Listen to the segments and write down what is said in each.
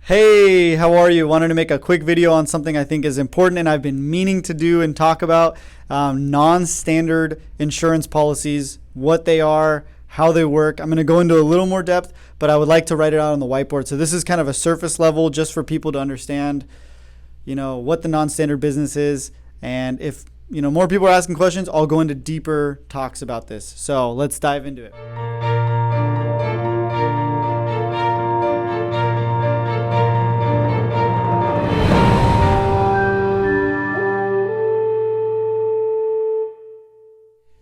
Hey, how are you? Wanted to make a quick video on something I think is important and I've been meaning to do and talk about non-standard insurance policies, what they are, how they work. I'm going to go into a little more depth, but I would like to write it out on the whiteboard. So this is kind of a surface level just for people to understand, what the non-standard business is. And if, more people are asking questions, I'll go into deeper talks about this. So let's dive into it.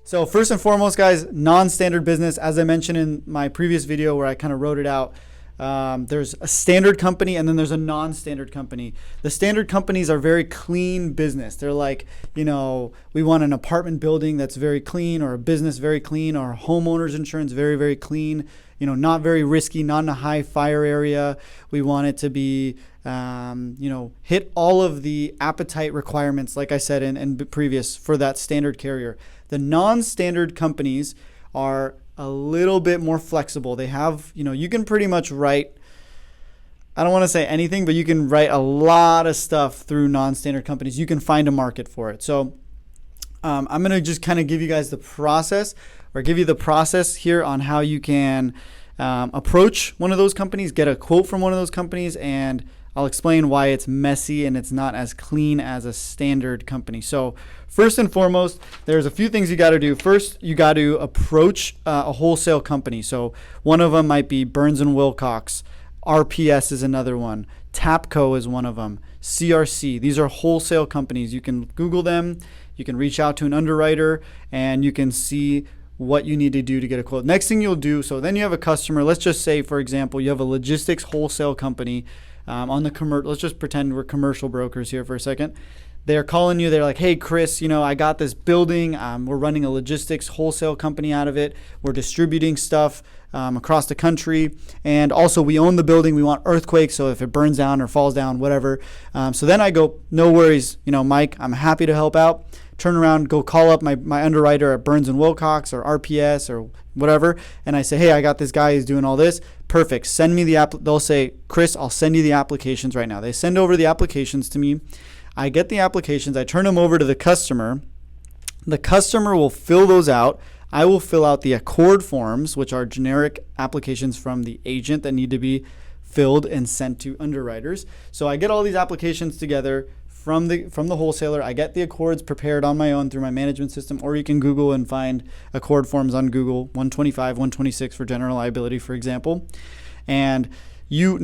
So first and foremost, guys, non-standard business, as I mentioned in my previous video where I kind of wrote it out, there's a standard company and then there's a non-standard company. The standard companies are very clean business. They're like, we want an apartment building that's very clean, or a business very clean, or homeowners insurance very, very clean, not very risky, not in a high fire area. We want it to be, hit all of the appetite requirements, like I said in previous, for that standard carrier. The non-standard companies are a little bit more flexible. They have, you can pretty much write, I don't want to say anything, but you can write a lot of stuff through non-standard companies. You can find a market for it. So I'm going to just kind of give you guys the process, or give you the process here on how you can approach one of those companies, get a quote from one of those companies, and I'll explain why it's messy and it's not as clean as a standard company. So first and foremost, there's a few things you got to do. First, you got to approach a wholesale company. So one of them might be Burns & Wilcox. RPS is another one. Tapco is one of them. CRC. These are wholesale companies. You can Google them. You can reach out to an underwriter and you can see what you need to do to get a quote. Next thing you'll do, so then you have a customer. Let's just say, for example, you have a logistics wholesale company. Let's just pretend we're commercial brokers here for a second. They're calling you. They're like, hey, Chris, I got this building. We're running a logistics wholesale company out of it. We're distributing stuff across the country. And also we own the building. We want earthquakes. So if it burns down or falls down, whatever. So then I go, no worries, Mike, I'm happy to help out. Turn around, go call up my underwriter at Burns & Wilcox or RPS or whatever. And I say, hey, I got this guy who's doing all this. Perfect. Send me the they'll say, Chris, I'll send you the applications right now. They send over the applications to me. I get the applications. I turn them over to the customer. The customer will fill those out. I will fill out the Accord forms, which are generic applications from the agent that need to be filled and sent to underwriters. So I get all these applications together from the wholesaler. I get the Accords prepared on my own through my management system, or you can Google and find Accord forms on Google, 125, 126 for general liability, for example. And you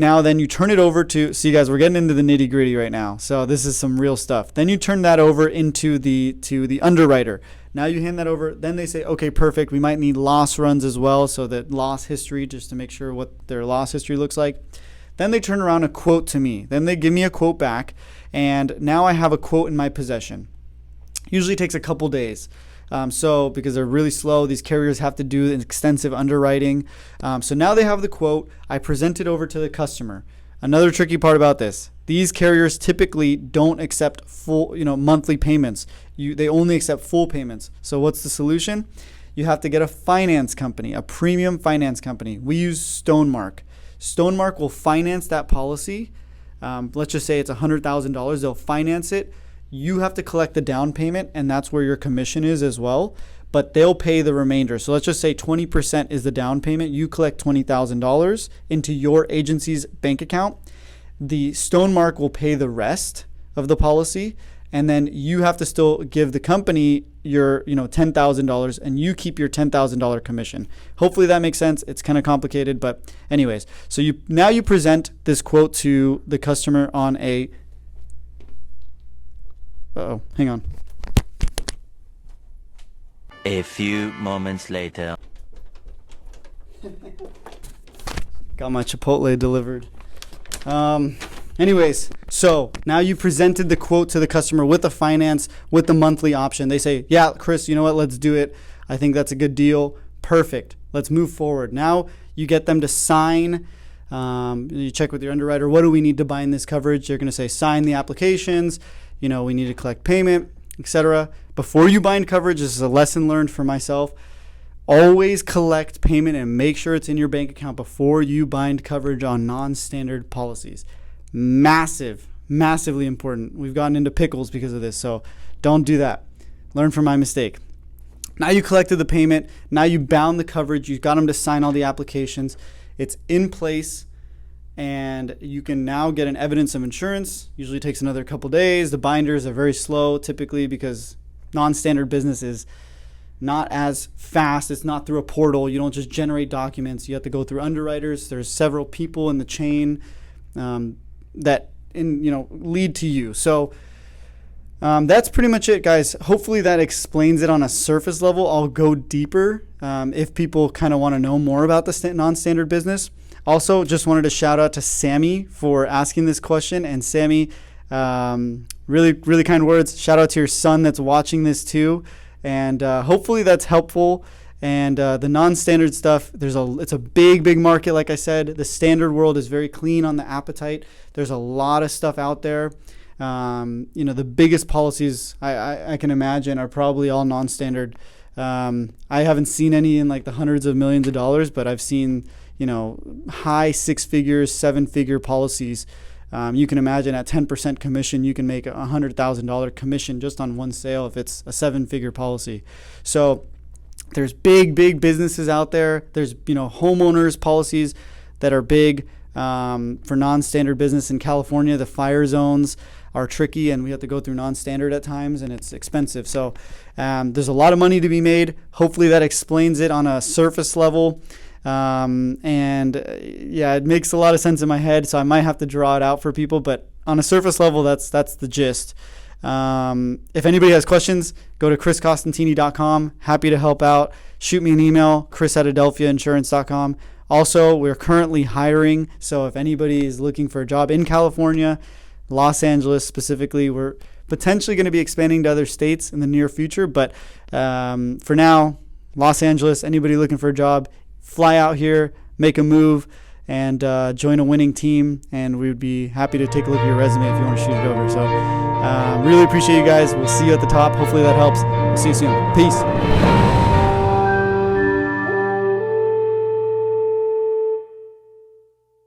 turn it over to, see guys, we're getting into the nitty gritty right now. So this is some real stuff. Then you turn that over to the underwriter. Now you hand that over. Then they say, okay, perfect. We might need loss runs as well. So that loss history, just to make sure what their loss history looks like. Then they turn around a quote to me. Then they give me a quote back. And now I have a quote in my possession. Usually takes a couple days. Because they're really slow, these carriers have to do extensive underwriting. So now they have the quote. I present it over to the customer. Another tricky part about this, these carriers typically don't accept full, monthly payments. They only accept full payments. So what's the solution? You have to get a finance company, a premium finance company. We use Stonemark. Stonemark will finance that policy. Let's just say it's $100,000. They'll finance it. You have to collect the down payment, and that's where your commission is as well. But they'll pay the remainder. So let's just say 20% is the down payment. You collect $20,000 into your agency's bank account. The Stonemark will pay the rest of the policy, and then you have to still give the company your $10,000, and you keep your $10,000 commission. Hopefully that makes sense. It's kind of complicated, but anyways. So you present this quote to the customer on a hang on. A few moments later. Got my Chipotle delivered. Anyways, so now you presented the quote to the customer with the finance, with the monthly option. They say, yeah, Chris, you know what? Let's do it. I think that's a good deal. Perfect. Let's move forward. Now you get them to sign. You check with your underwriter. What do we need to bind this coverage? They're going to say, sign the applications. We need to collect payment, etc. Before you bind coverage, this is a lesson learned for myself. Always collect payment and make sure it's in your bank account before you bind coverage on non-standard policies. massively important. We've gotten into pickles because of this, so don't do that. Learn from my mistake. Now you collected the payment. Now you bound the coverage. You got them to sign all the applications. It's in place, and you can now get an evidence of insurance. Usually takes another couple days. The binders are very slow typically because non-standard business is not as fast. It's not through a portal. You don't just generate documents. You have to go through underwriters. There's several people in the chain that lead to you. So that's pretty much it, guys. Hopefully that explains it on a surface level. I'll go deeper if people kind of want to know more about the non-standard business. Also, just wanted to shout out to Sammy for asking this question. And Sammy, really, really kind words. Shout out to your son that's watching this too. And hopefully that's helpful. And the non-standard stuff, it's a big market. Like I said, the standard world is very clean on the appetite. There's a lot of stuff out there. The biggest policies I can imagine are probably all non-standard. I haven't seen any in like the hundreds of millions of dollars, but I've seen, high 6-figure, 7-figure policies. You can imagine at 10% commission, you can make a $100,000 commission just on one sale if it's a 7-figure policy. So there's big businesses out there. There's, homeowners policies that are big for non-standard business in California. The fire zones are tricky, and we have to go through non-standard at times, and it's expensive. So there's a lot of money to be made. Hopefully that explains it on a surface level. It makes a lot of sense in my head, so I might have to draw it out for people, but on a surface level, that's the gist. If anybody has questions, go to chriscostantini.com. Happy to help out. Shoot me an email, chris@adelfiainsurance.com. Also, we're currently hiring, so if anybody is looking for a job in California, Los Angeles specifically, we're potentially going to be expanding to other states in the near future, but for now, Los Angeles, anybody looking for a job, fly out here, make a move, and join a winning team, and we would be happy to take a look at your resume if you want to shoot it over. So really appreciate you guys. We'll see you at the top. Hopefully that helps. We'll see you soon. Peace.